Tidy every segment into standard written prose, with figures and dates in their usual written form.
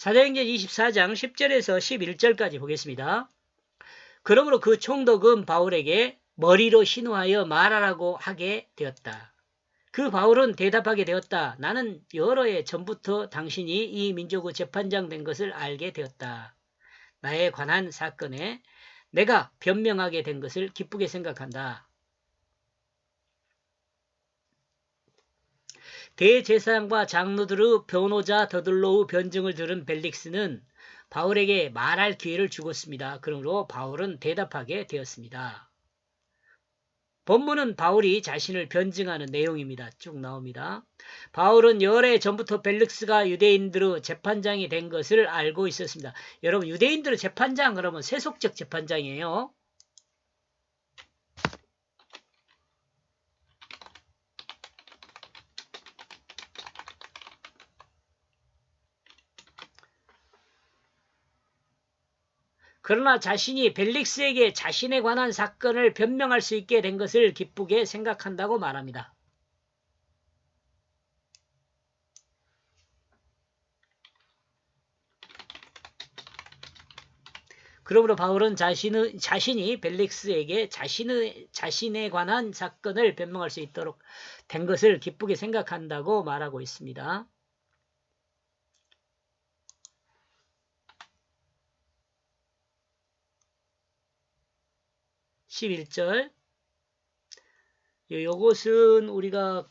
사도행전 24장 10절에서 11절까지 보겠습니다. 그러므로 그 총독은 바울에게 머리로 신호하여 말하라고 하게 되었다. 그 바울은 대답하게 되었다. 나는 여러 해 전부터 당신이 이 민족의 재판장 된 것을 알게 되었다. 나에 관한 사건에 내가 변명하게 된 것을 기쁘게 생각한다. 대제사장과 장로들의 변호자 더들로의 변증을 들은 벨릭스는 바울에게 말할 기회를 주었습니다. 그러므로 바울은 대답하게 되었습니다. 본문은 바울이 자신을 변증하는 내용입니다. 쭉 나옵니다. 바울은 여러 해 전부터 벨릭스가 유대인들의 재판장이 된 것을 알고 있었습니다. 여러분, 유대인들의 재판장 그러면 세속적 재판장이에요. 그러나 자신이 벨릭스에게 자신에 관한 사건을 변명할 수 있게 된 것을 기쁘게 생각한다고 말합니다. 그러므로 바울은 자신이 벨릭스에게 자신에 관한 사건을 변명할 수 있도록 된 것을 기쁘게 생각한다고 말하고 있습니다. 11절. 요것은 우리가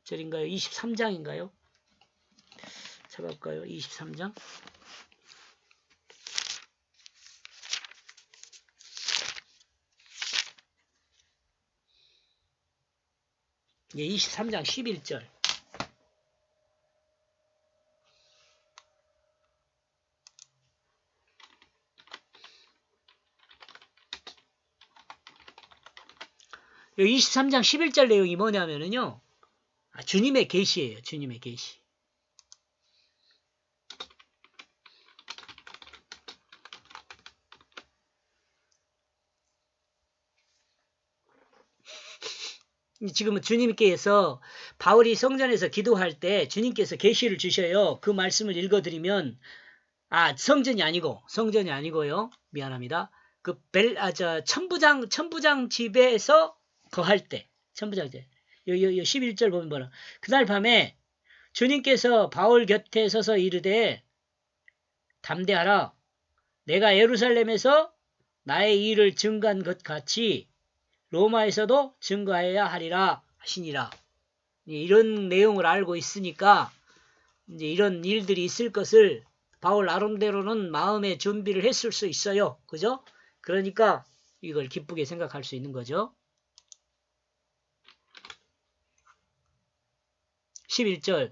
절인가요? 23장인가요? 찾아볼까요? 23장. 예, 23장 11절. 이 23장 11절 내용이 뭐냐면요. 주님의 계시예요. 주님의 계시. 지금 주님께서 바울이 성전에서 기도할 때 주님께서 계시를 주셔요. 그 말씀을 읽어드리면 성전이 아니고요. 미안합니다. 천부장 집에서 거할 때, 천부장 집. 11절 보면 뭐라. 그날 밤에 주님께서 바울 곁에 서서 이르되 담대하라. 내가 예루살렘에서 나의 일을 증거한 것 같이 로마에서도 증거해야 하리라 하시니라. 이런 내용을 알고 있으니까 이제 이런 일들이 있을 것을 바울 나름대로는 마음의 준비를 했을 수 있어요. 그죠? 그러니까 이걸 기쁘게 생각할 수 있는 거죠. 11절.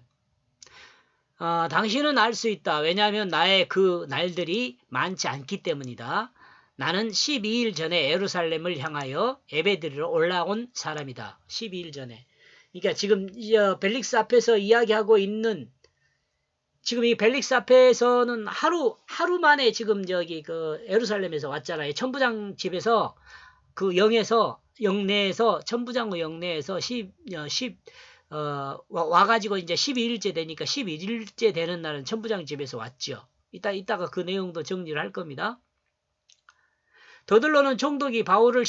당신은 알 수 있다. 왜냐하면 나의 그 날들이 많지 않기 때문이다. 나는 12일 전에 예루살렘을 향하여 예배드리러 올라온 사람이다. 12일 전에. 그러니까 지금 벨릭스 앞에서 이야기하고 있는 지금 이 벨릭스 앞에서는 하루 만에 지금 예루살렘에서 왔잖아요. 천부장 집에서 그 영내에서 천부장의 영내에서 와가지고 이제 12일째 되니까 11일째 되는 날은 천부장 집에서 왔죠. 이따가 그 내용도 정리를 할 겁니다. 더들로는 총독이 바울을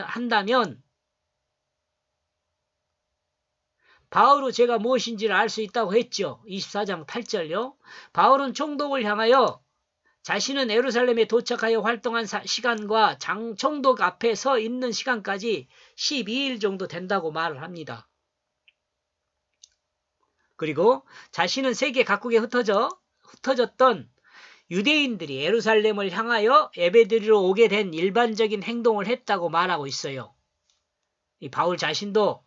한다면 바울의 죄가 무엇인지를 알 수 있다고 했죠. 24장 8절요. 바울은 총독을 향하여 자신은 예루살렘에 도착하여 활동한 시간과 총독 앞에 서 있는 시간까지 12일 정도 된다고 말을 합니다. 그리고 자신은 세계 각국에 흩어졌던 유대인들이 예루살렘을 향하여 예배드리러 오게 된 일반적인 행동을 했다고 말하고 있어요. 이 바울 자신도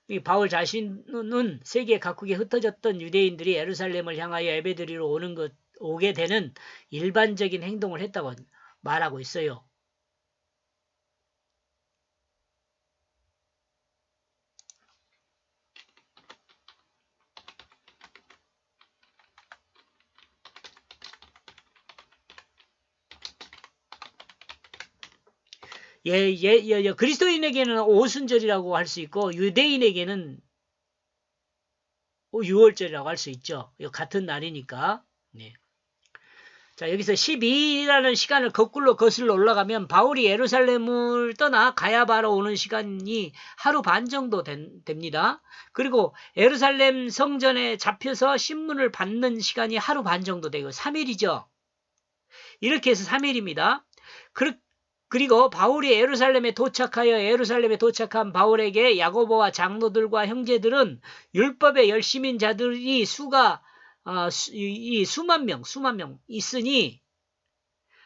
이 바울 자신은 세계 각국에 흩어졌던 유대인들이 예루살렘을 향하여 예배드리러 오게 되는 일반적인 행동을 했다고 말하고 있어요. 그리스도인에게는 오순절이라고 할 수 있고 유대인에게는 6월절이라고 할 수 있죠. 같은 날이니까. 네. 자, 여기서 12일이라는 시간을 거꾸로 거슬러 올라가면 바울이 예루살렘을 떠나 가야바로 오는 시간이 하루 반 정도 됩니다. 그리고 예루살렘 성전에 잡혀서 신문을 받는 시간이 하루 반 정도 되고 3일이죠. 이렇게 해서 3일입니다. 그리고 바울이 예루살렘에 도착한 바울에게 야고보와 장로들과 형제들은 율법의 열심인 자들이 수가 수만 명 있으니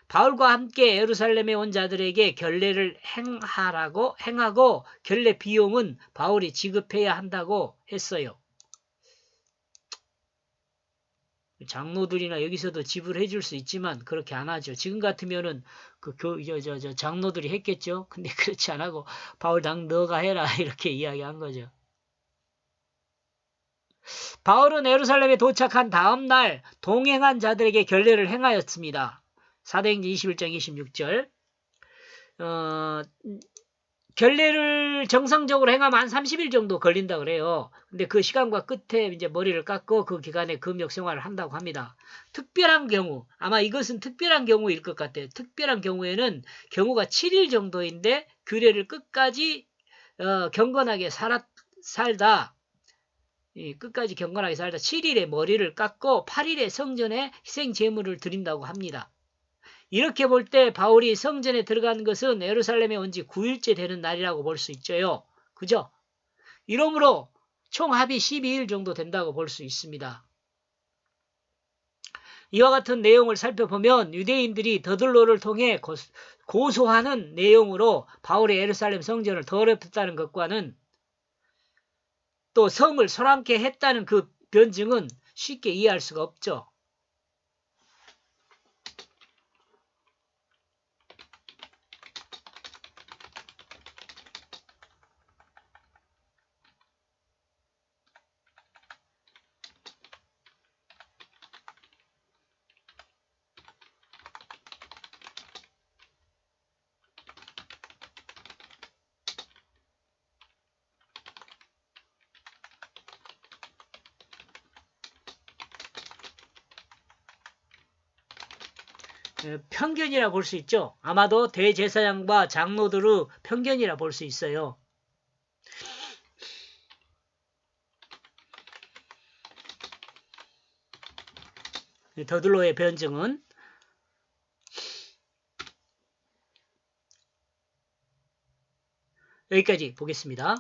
바울과 함께 예루살렘에 온 자들에게 결례를 행하고 결례 비용은 바울이 지급해야 한다고 했어요. 장로들이나 여기서도 지불해 줄 수 있지만 그렇게 안 하죠. 지금 같으면은 장로들이 했겠죠. 근데 그렇지 안 하고 바울 너가 해라 이렇게 이야기한 거죠. 바울은 예루살렘에 도착한 다음 날 동행한 자들에게 결례를 행하였습니다. 사도행전 21장 26절. 결례를 정상적으로 행하면 한 30일 정도 걸린다 그래요. 근데 그 시간과 끝에 이제 머리를 깎고 그 기간에 금역 생활을 한다고 합니다. 특별한 경우, 아마 이것은 특별한 경우일 것 같아요. 특별한 경우에는 경우가 7일 정도인데 규례를 끝까지 경건하게 살다 끝까지 경건하게 살다 7일에 머리를 깎고 8일에 성전에 희생 제물을 드린다고 합니다. 이렇게 볼 때 바울이 성전에 들어간 것은 예루살렘에 온 지 9일째 되는 날이라고 볼 수 있죠. 그죠? 이러므로 총 합이 12일 정도 된다고 볼 수 있습니다. 이와 같은 내용을 살펴보면 유대인들이 더들로를 통해 고소하는 내용으로 바울의 예루살렘 성전을 더럽혔다는 것과는 또 성을 소란케 했다는 그 변증은 쉽게 이해할 수가 없죠. 편견이라 볼 수 있죠. 아마도 대제사장과 장로들의 편견이라 볼 수 있어요. 더들로의 변증은 여기까지 보겠습니다.